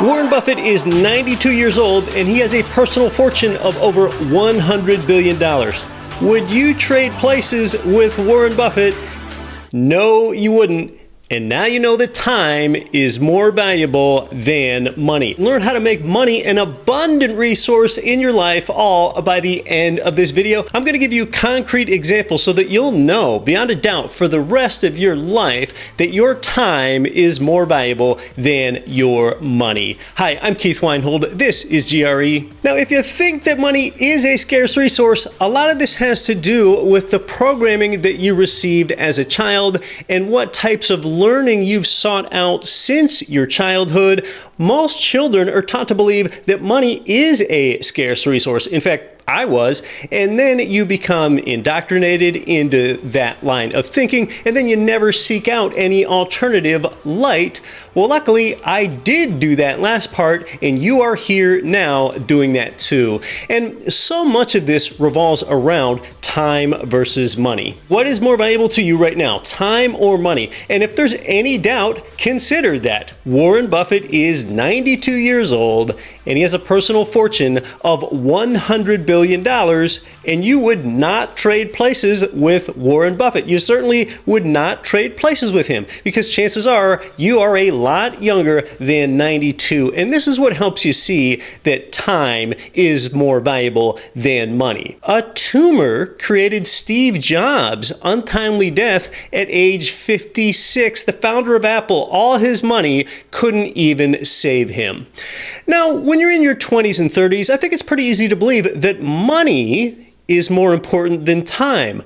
Warren Buffett is 92 years old and he has a personal fortune of over $100 billion. Would you trade places with Warren Buffett? No, you wouldn't. And now you know that time is more valuable than money. Learn how to make money an abundant resource in your life, all by the end of this video. I'm going to give you concrete examples so that you'll know beyond a doubt for the rest of your life that your time is more valuable than your money. Hi, I'm Keith Weinhold. This is GRE. Now, if you think that money is a scarce resource, a lot of this has to do with the programming that you received as a child and what types of learning you've sought out since your childhood. Most children are taught to believe that money is a scarce resource. In fact, I was, and then you become indoctrinated into that line of thinking, and then you never seek out any alternative light. Well, luckily, I did do that last part, and you are here now doing that too. And so much of this revolves around time versus money. What is more valuable to you right now, time or money? And if there's any doubt, consider that Warren Buffett is 92 years old, and he has a personal fortune of $100 billion, and you would not trade places with Warren Buffett. You certainly would not trade places with him because chances are you are a lot younger than 92. And this is what helps you see that time is more valuable than money. A tumor created Steve Jobs' untimely death at age 56. The founder of Apple, all his money couldn't even save him. Now, when you're in your 20s and 30s, I think it's pretty easy to believe that money is more important than time.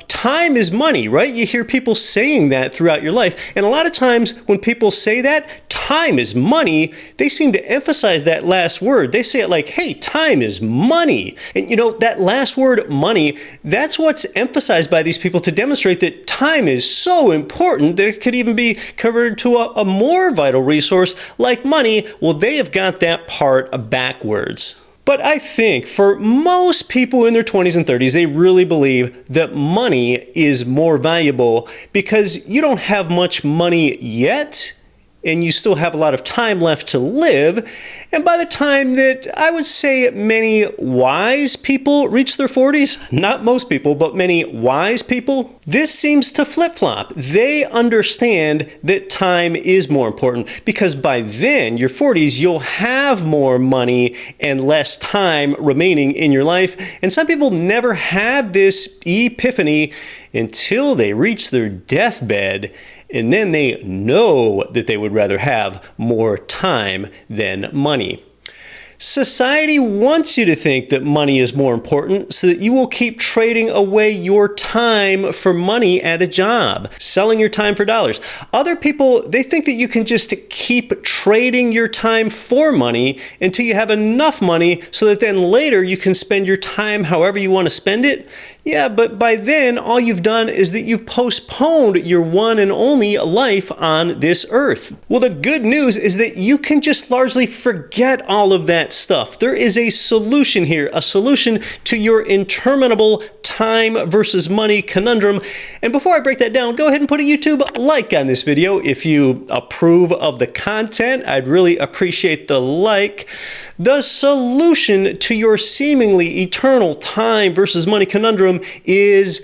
Time is money, right? You hear people saying that throughout your life. And a lot of times when people say that, time is money, they seem to emphasize that last word. They say it like, hey, time is money. And you know, that last word, money, that's what's emphasized by these people to demonstrate that time is so important that it could even be converted to a more vital resource like money. Well, they have got that part backwards. But I think for most people in their 20s and 30s, they really believe that money is more valuable because you don't have much money yet, and you still have a lot of time left to live. And by the time that I would say many wise people reach their 40s, not most people, but many wise people, this seems to flip-flop. They understand that time is more important because by then, your 40s, you'll have more money and less time remaining in your life. And some people never had this epiphany until they reach their deathbed. And then they know that they would rather have more time than money. Society wants you to think that money is more important so that you will keep trading away your time for money at a job, selling your time for dollars. Other people, they think that you can just keep trading your time for money until you have enough money so that then later you can spend your time however you want to spend it. Yeah, but by then, all you've done is that you've postponed your one and only life on this earth. Well, the good news is that you can just largely forget all of that stuff. There is a solution here, a solution to your interminable time versus money conundrum. And before I break that down, go ahead and put a YouTube like on this video. If you approve of the content, I'd really appreciate the like. The solution to your seemingly eternal time versus money conundrum is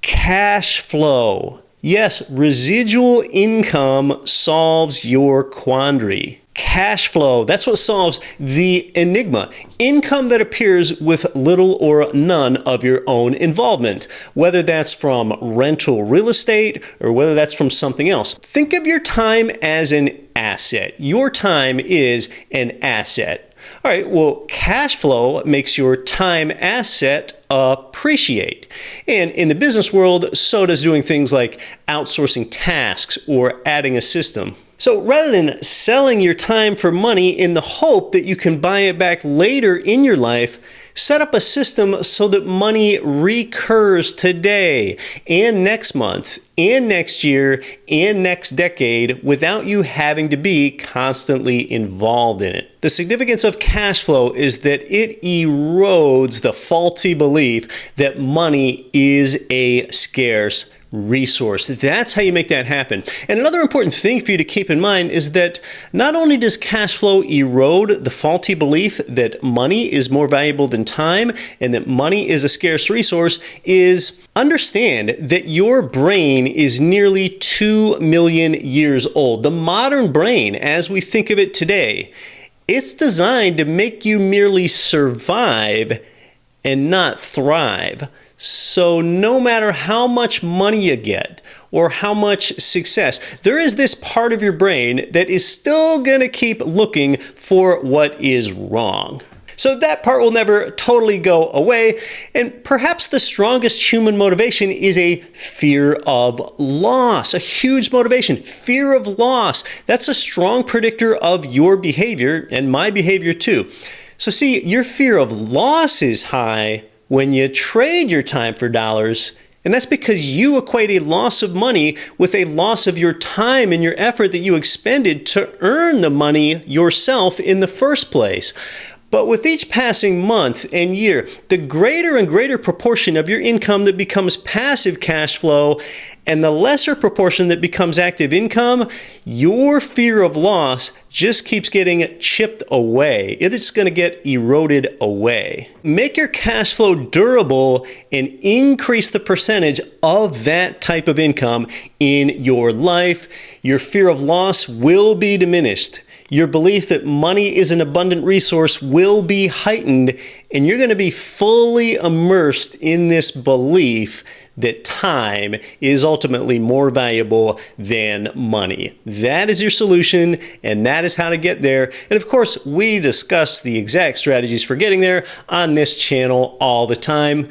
cash flow. Yes, residual income solves your quandary. Cash flow, that's what solves the enigma. Income that appears with little or none of your own involvement, whether that's from rental real estate or whether that's from something else. Think of your time as an asset. Your time is an asset. All right, well, cash flow makes your time asset appreciate. And in the business world, so does doing things like outsourcing tasks or adding a system. So rather than selling your time for money in the hope that you can buy it back later in your life, set up a system so that money recurs today and next month and next year and next decade without you having to be constantly involved in it. The significance of cash flow is that it erodes the faulty belief that money is a scarce resource. That's how you make that happen. And another important thing for you to keep in mind is that not only does cash flow erode the faulty belief that money is more valuable than time and that money is a scarce resource, is understand that your brain is nearly 2 million years old. The modern brain, as we think of it today, it's designed to make you merely survive and not thrive. So no matter how much money you get or how much success, there is this part of your brain that is still going to keep looking for what is wrong. So that part will never totally go away, and perhaps the strongest human motivation is a fear of loss, a huge motivation. Fear of loss, that's a strong predictor of your behavior and my behavior too. So see, your fear of loss is high when you trade your time for dollars, and that's because you equate a loss of money with a loss of your time and your effort that you expended to earn the money yourself in the first place. But with each passing month and year, the greater and greater proportion of your income that becomes passive cash flow and the lesser proportion that becomes active income, your fear of loss just keeps getting chipped away. It's going to get eroded away. Make your cash flow durable and increase the percentage of that type of income in your life. Your fear of loss will be diminished. Your belief that money is an abundant resource will be heightened, and you're going to be fully immersed in this belief that time is ultimately more valuable than money. That is your solution, and that is how to get there. And of course, we discuss the exact strategies for getting there on this channel all the time.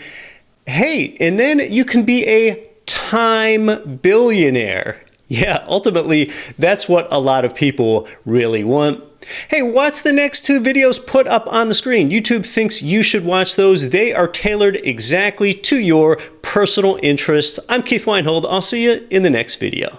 Hey, and then you can be a time billionaire. Yeah, ultimately, that's what a lot of people really want. Hey, watch the next 2 videos put up on the screen. YouTube thinks you should watch those. They are tailored exactly to your personal interests. I'm Keith Weinhold. I'll see you in the next video.